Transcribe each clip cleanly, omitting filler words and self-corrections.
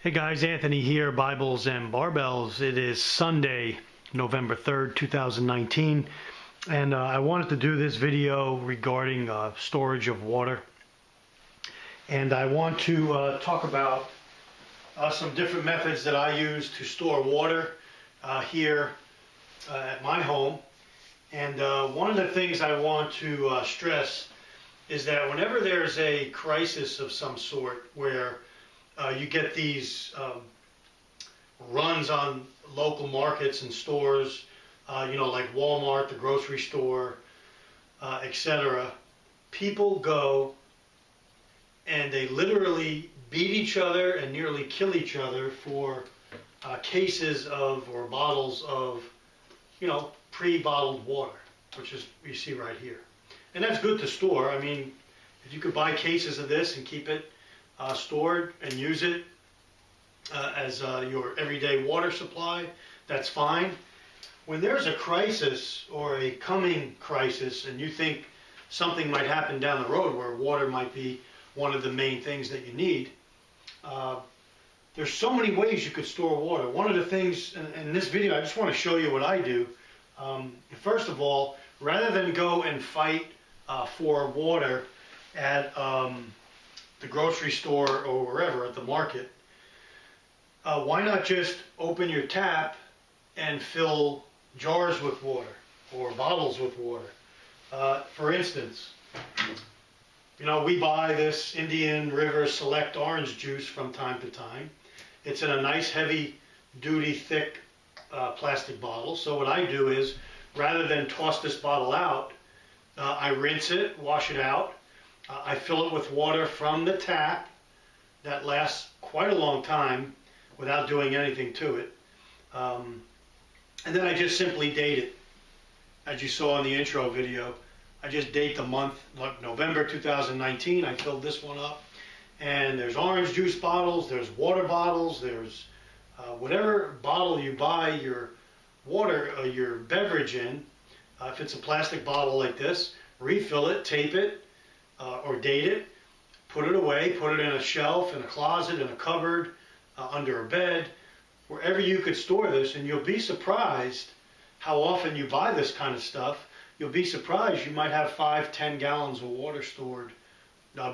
Hey guys, Anthony here, Bibles and Barbells. It is Sunday, November 3rd, 2019, and I wanted to do this video regarding storage of water. And I want to talk about some different methods that I use to store water here at my home. And one of the things I want to stress is that whenever there's a crisis of some sort where you get these runs on local markets and stores, like Walmart, the grocery store, etc. People go and they literally beat each other and nearly kill each other for cases of or bottles of, pre-bottled water, which is you see right here. And that's good to store. I mean, if you could buy cases of this and keep it stored and use it as your everyday water supply, that's fine. When there's a crisis or a coming crisis and you think something might happen down the road where water might be one of the main things that you need, there's so many ways you could store water. One of the things in this video, I just want to show you what I do. First of all, rather than go and fight for water at the grocery store or wherever, at the market, why not just open your tap and fill jars with water or bottles with water? For instance, we buy this Indian River Select orange juice from time to time. It's in a nice heavy duty thick plastic bottle. So what I do is, rather than toss this bottle out, I rinse it, wash it out. I fill it with water from the tap that lasts quite a long time without doing anything to it. And then I just simply date it. As you saw in the intro video, I just date the month, like November 2019. I filled this one up. And there's orange juice bottles, there's water bottles, there's whatever bottle you buy your water, your beverage in. If it's a plastic bottle like this, refill it, tape it, or date it, put it away, put it in a shelf, in a closet, in a cupboard, under a bed, wherever you could store this, and you'll be surprised how often you buy this kind of stuff. You'll be surprised you might have 5-10 gallons of water stored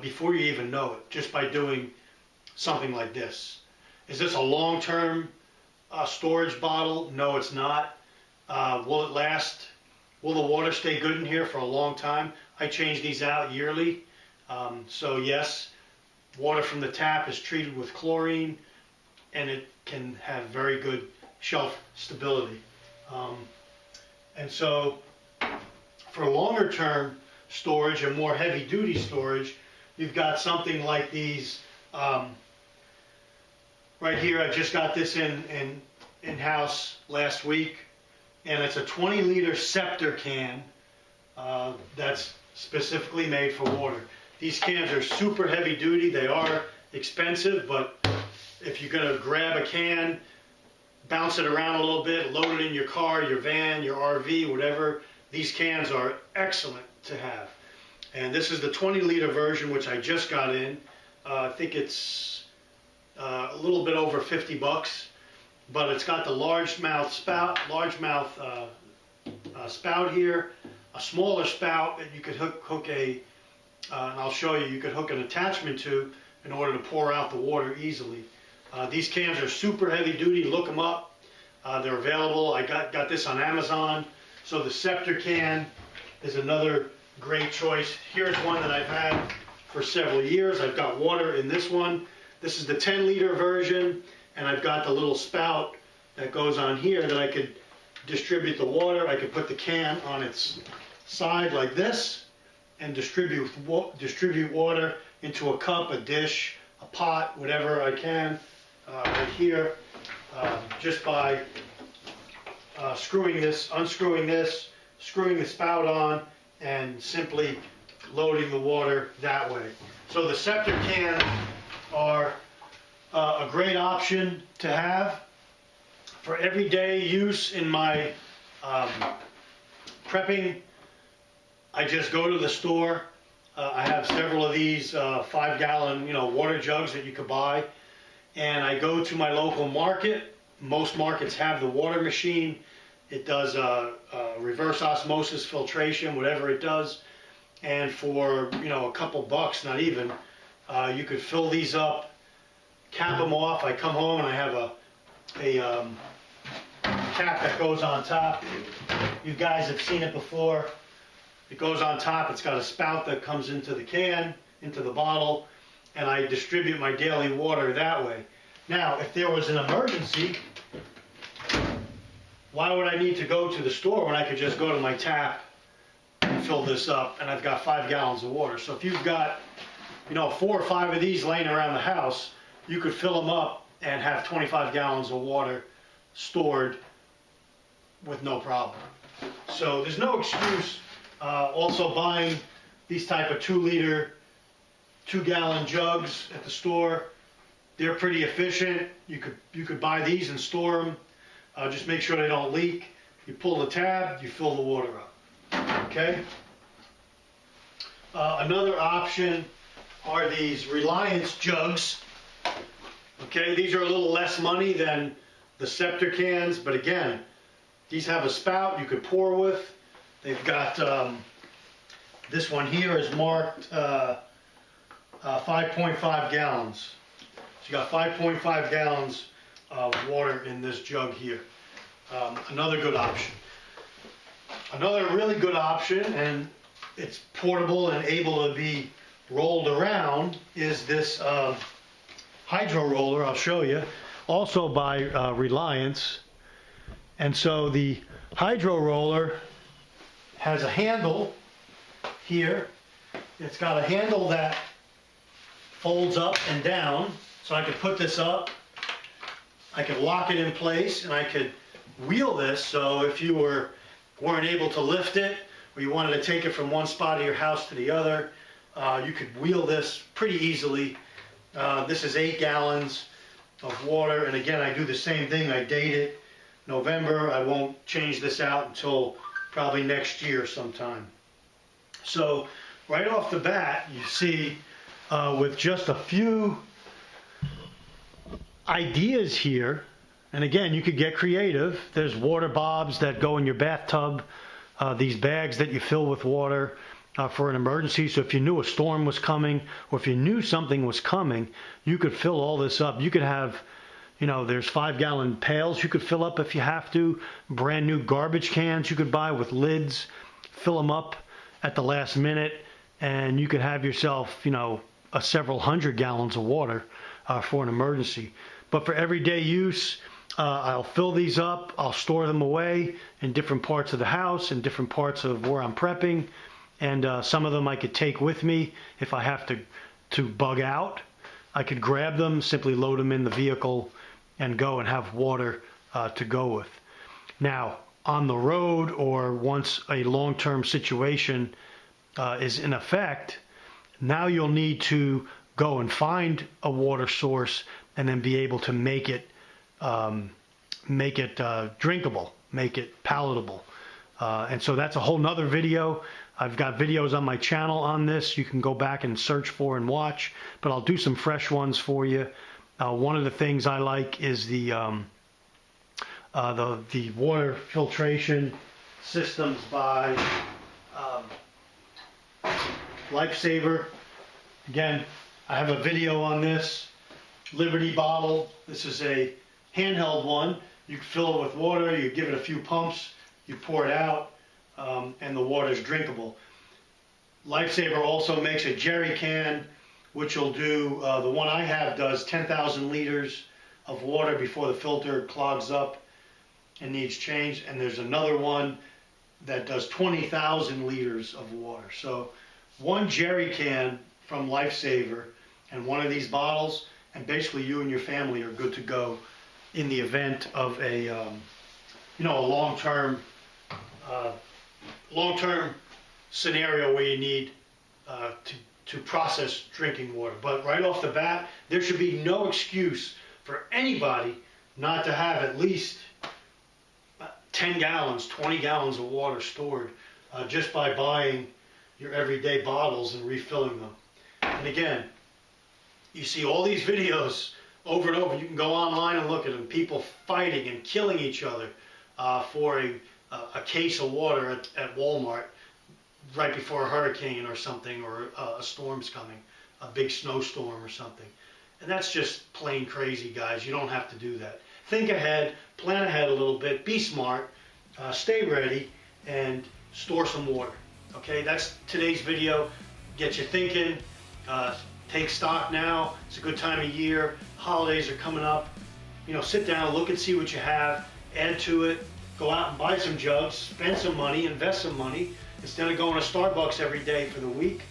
before you even know it, just by doing something like this. Is this a long-term storage bottle? No, it's not. Will it last? Will the water stay good in here for a long time? I change these out yearly. So yes, water from the tap is treated with chlorine and it can have very good shelf stability. And so for longer term storage and more heavy duty storage, you've got something like these. Right here, I just got this in-house last week, and it's a 20-liter Scepter can that's specifically made for water. These cans are super heavy duty. They are expensive, but if you're going to grab a can, bounce it around a little bit, load it in your car, your van, your RV, whatever, these cans are excellent to have. And this is the 20-liter version, which I just got in. I think it's a little bit over 50 bucks, but it's got the largemouth spout here, a smaller spout that you could hook and I'll show you, you could hook an attachment to in order to pour out the water easily. These cans are super heavy duty. Look them up. They're available. I got this on Amazon. So the Scepter can is another great choice. Here's one that I've had for several years. I've got water in this one. This is the 10-liter version, and I've got the little spout that goes on here that I could distribute the water. I could put the can on its side like this and distribute water into a cup, a dish, a pot, whatever I can right here, just by unscrewing this, screwing the spout on, and simply loading the water that way. So the Scepter cans are a great option to have for everyday use in my prepping. I just go to the store, I have several of these 5-gallon, water jugs that you could buy, and I go to my local market. Most markets have the water machine. It does reverse osmosis filtration, whatever it does. And for, you know, a couple bucks, not even, you could fill these up, cap them off. I come home and I have a cap that goes on top. You guys have seen it before. It goes on top. It's got a spout that comes into the can, into the bottle, and I distribute my daily water that way. Now, if there was an emergency, why would I need to go to the store when I could just go to my tap and fill this up, and I've got 5 gallons of water? So if you've got, you know, 4 or 5 of these laying around the house, you could fill them up and have 25 gallons of water stored with no problem. So there's no excuse. Also buying these type of 2-liter, 2-gallon jugs at the store, they're pretty efficient. You could buy these and store them. Just make sure they don't leak. You pull the tab, you fill the water up. Okay. Another option are these Reliance jugs. Okay, these are a little less money than the Scepter cans, but again, these have a spout you could pour with. They've got this one here is marked 5.5 gallons. So you got 5.5 gallons of water in this jug here. Another good option. Another really good option, and it's portable and able to be rolled around, is this hydro roller. I'll show you. Also by Reliance. And so the hydro roller has a handle here. It's got a handle that folds up and down, so I could put this up, I could lock it in place, and I could wheel this. So if you weren't able to lift it, or you wanted to take it from one spot of your house to the other, you could wheel this pretty easily. This is 8 gallons of water, and again, I do the same thing. I date it November. I won't change this out until probably next year sometime. So right off the bat, you see with just a few ideas here, and again, you could get creative. There's water bobs that go in your bathtub, these bags that you fill with water for an emergency. So if you knew a storm was coming, or if you knew something was coming, you could fill all this up. You could have, you know, there's 5-gallon pails you could fill up if you have to. Brand new garbage cans you could buy with lids, fill them up at the last minute, and you could have yourself, you know, several hundred gallons of water for an emergency. But for everyday use, I'll fill these up, I'll store them away in different parts of the house, in different parts of where I'm prepping, and some of them I could take with me if I have to bug out. I could grab them, simply load them in the vehicle, and go and have water to go with. Now, on the road, or once a long-term situation is in effect, now you'll need to go and find a water source and then be able to make it drinkable, make it palatable. And so that's a whole nother video. I've got videos on my channel on this you can go back and search for and watch, but I'll do some fresh ones for you. One of the things I like is the water filtration systems by Lifesaver. Again, I have a video on this. Liberty bottle. This is a handheld one. You can fill it with water, you give it a few pumps, you pour it out, and the water is drinkable. Lifesaver also makes a jerry can, which will do, the one I have does 10,000 liters of water before the filter clogs up and needs change. And there's another one that does 20,000 liters of water. So one jerry can from Lifesaver and one of these bottles, and basically you and your family are good to go in the event of a, you know, a long-term scenario where you need to process drinking water. But right off the bat, there should be no excuse for anybody not to have at least 10 gallons, 20 gallons of water stored just by buying your everyday bottles and refilling them. And again, you see all these videos over and over. You can go online and look at them. People fighting and killing each other for a case of water at Walmart right before a hurricane or something, or a storm's coming, a big snowstorm or something. And that's just plain crazy, guys. You don't have to do that. Think ahead, plan ahead a little bit, be smart, stay ready, and store some water. Okay, that's today's video. Get you thinking, take stock now. It's a good time of year. Holidays are coming up. You know, sit down, look and see what you have, add to it, go out and buy some jugs, spend some money, invest some money. Instead of going to Starbucks every day for the week,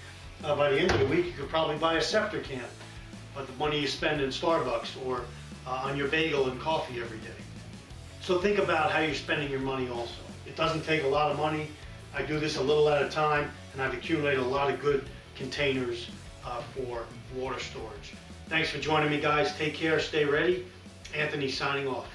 by the end of the week, you could probably buy a Scepter can. But the money you spend in Starbucks or on your bagel and coffee every day. So think about how you're spending your money also. It doesn't take a lot of money. I do this a little at a time, and I've accumulated a lot of good containers for water storage. Thanks for joining me, guys. Take care, stay ready. Anthony signing off.